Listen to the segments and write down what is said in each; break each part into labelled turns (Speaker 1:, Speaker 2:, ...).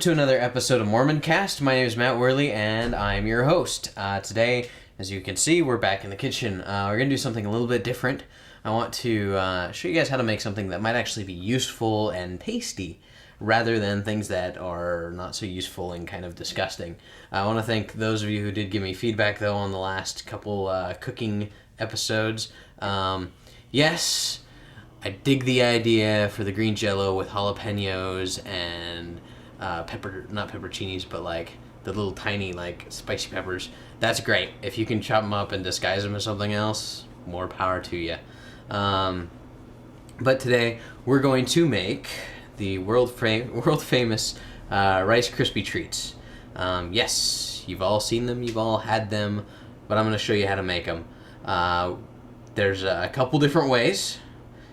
Speaker 1: to another episode of MormonCast. My name is Matt Worley, and I'm your host. Today, as you can see, we're back in the kitchen. We're going to do something a little bit different. I want to show you guys how to make something that might actually be useful and tasty, rather than things that are not so useful and kind of disgusting. I want to thank those of you who did give me feedback, though, on the last couple cooking episodes. Yes, I dig the idea for the green jello with jalapenos and not pepperoncinis, but like the little tiny like spicy peppers. That's great. If you can chop them up and disguise them as something else, more power to you. But today we're going to make the world famous Rice Krispie treats. Yes, you've all seen them, you've all had them, but I'm going to show you how to make them. There's a couple different ways.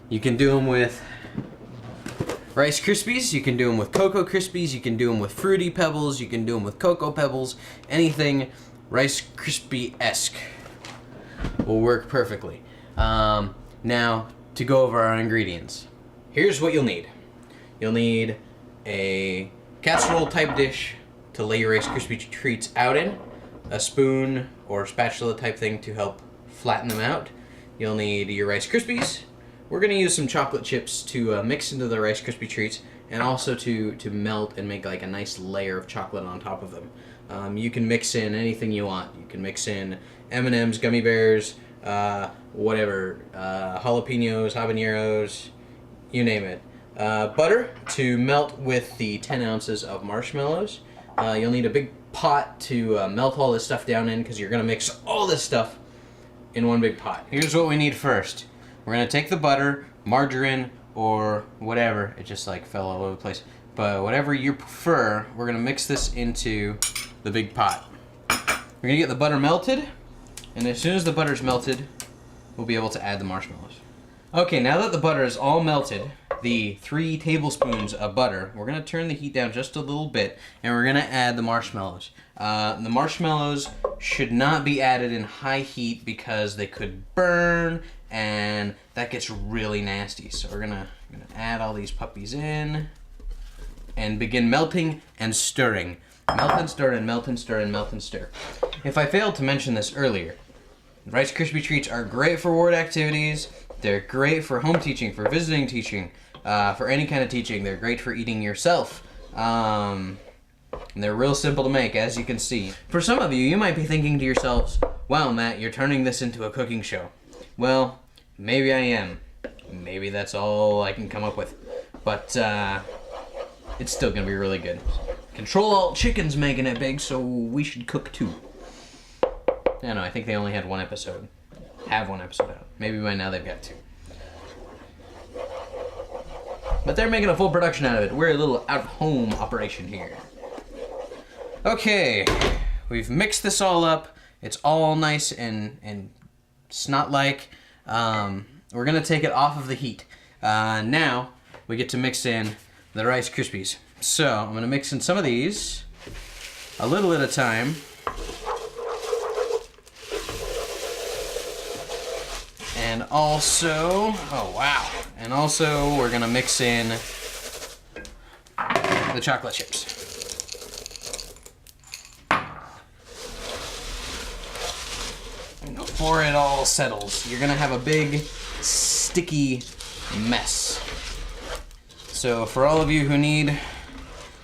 Speaker 1: You can do them with Rice Krispies, you can do them with Cocoa Krispies, you can do them with Fruity Pebbles, you can do them with Cocoa Pebbles. Anything Rice Krispie-esque will work perfectly. Now, to go over our ingredients. Here's what you'll need. You'll need a casserole type dish to lay your Rice Krispie treats out in, a spoon or spatula type thing to help flatten them out. You'll need your Rice Krispies. We're going to use some chocolate chips to mix into the Rice Krispie treats, and also to melt and make like a nice layer of chocolate on top of them. You can mix in anything you want. You can mix in M&M's, gummy bears, whatever, jalapenos, habaneros, you name it. Butter to melt with the 10 ounces of marshmallows. You'll need a big pot to melt all this stuff down in, because you're going to mix all this stuff in one big pot. Here's what we need first. We're going to take the butter, margarine, or whatever. It just like fell all over the place. But whatever you prefer, we're going to mix this into the big pot. We're going to get the butter melted, and as soon as the butter's melted, we'll be able to add the marshmallows. Okay, now that the butter is all melted, the 3 tablespoons of butter, we're going to turn the heat down just a little bit, and we're going to add the marshmallows. The marshmallows should not be added in high heat because they could burn, and that gets really nasty. So we're gonna add all these puppies in and begin melting and stirring. Melt and stir and melt and stir and melt and stir. If I failed to mention this earlier, Rice Krispie treats are great for ward activities. They're great for home teaching, for visiting teaching, for any kind of teaching. They're great for eating yourself. And they're real simple to make, as you can see. For some of you, you might be thinking to yourselves, wow, Matt, you're turning this into a cooking show. Well, maybe I am. Maybe that's all I can come up with. But it's still going to be really good. Control-Alt-Chicken's making it big, so we should cook too. I don't know, I think they only had one episode. Have one episode out. Maybe by now they've got 2. But they're making a full production out of it. We're a little out-of-home operation here. Okay, we've mixed this all up. It's all nice and snot-like. We're going to take it off of the heat. Now, we get to mix in the Rice Krispies. So, I'm going to mix in some of these, a little at a time. And also, oh wow, and also we're going to mix in the chocolate chips. Before it all settles, you're going to have a big, sticky mess. So for all of you who need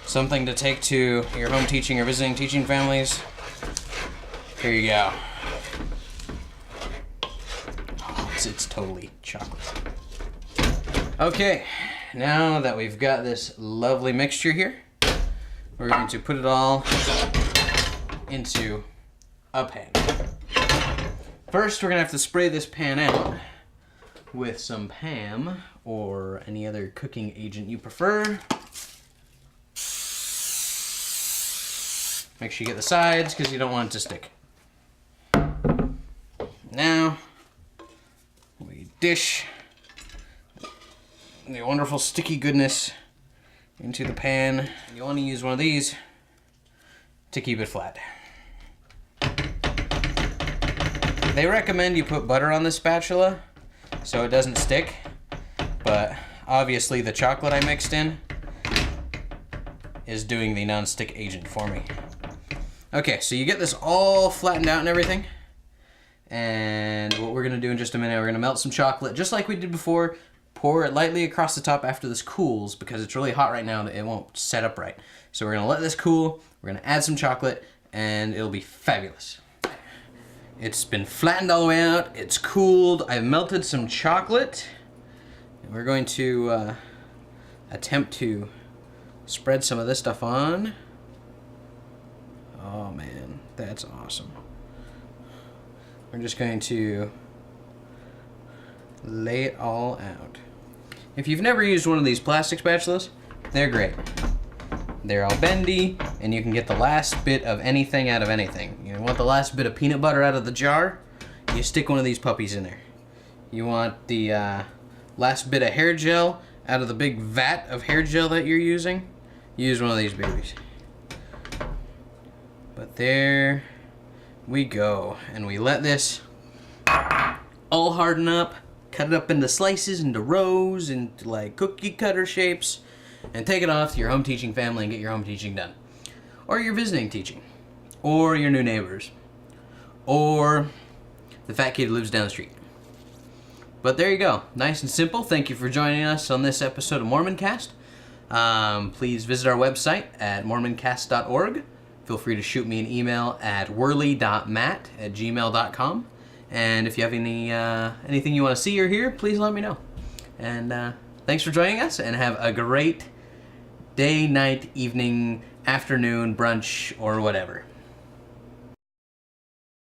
Speaker 1: something to take to your home teaching or visiting teaching families, here you go. Oh, it's totally chocolate. Okay, now that we've got this lovely mixture here, we're going to put it all into a pan. First, we're going to have to spray this pan out with some Pam or any other cooking agent you prefer. Make sure you get the sides because you don't want it to stick. Now, we dish the wonderful sticky goodness into the pan. You want to use one of these to keep it flat. They recommend you put butter on the spatula so it doesn't stick, but obviously the chocolate I mixed in is doing the non-stick agent for me. Okay, so you get this all flattened out and everything. And what we're gonna do in just a minute, we're gonna melt some chocolate, just like we did before. Pour it lightly across the top after this cools, because it's really hot right now, it won't set up right. So we're gonna let this cool, we're gonna add some chocolate, and it'll be fabulous. It's been flattened all the way out, it's cooled, I've melted some chocolate. And we're going to attempt to spread some of this stuff on. Oh man, that's awesome. We're just going to lay it all out. If you've never used one of these plastic spatulas, they're great. They're all bendy, and you can get the last bit of anything out of anything. You want the last bit of peanut butter out of the jar? You stick one of these puppies in there. You want the last bit of hair gel out of the big vat of hair gel that you're using? Use one of these babies. But there we go. And we let this all harden up, cut it up into slices, into rows, into like cookie cutter shapes, and take it off to your home teaching family and get your home teaching done. Or your visiting teaching. Or your new neighbors. Or the fat kid who lives down the street. But there you go. Nice and simple. Thank you for joining us on this episode of MormonCast. Please visit our website at mormoncast.org. Feel free to shoot me an email at worley.matt@gmail.com. And if you have anything you want to see or hear, please let me know. And thanks for joining us, and have a great day, night, evening, afternoon, brunch, or whatever.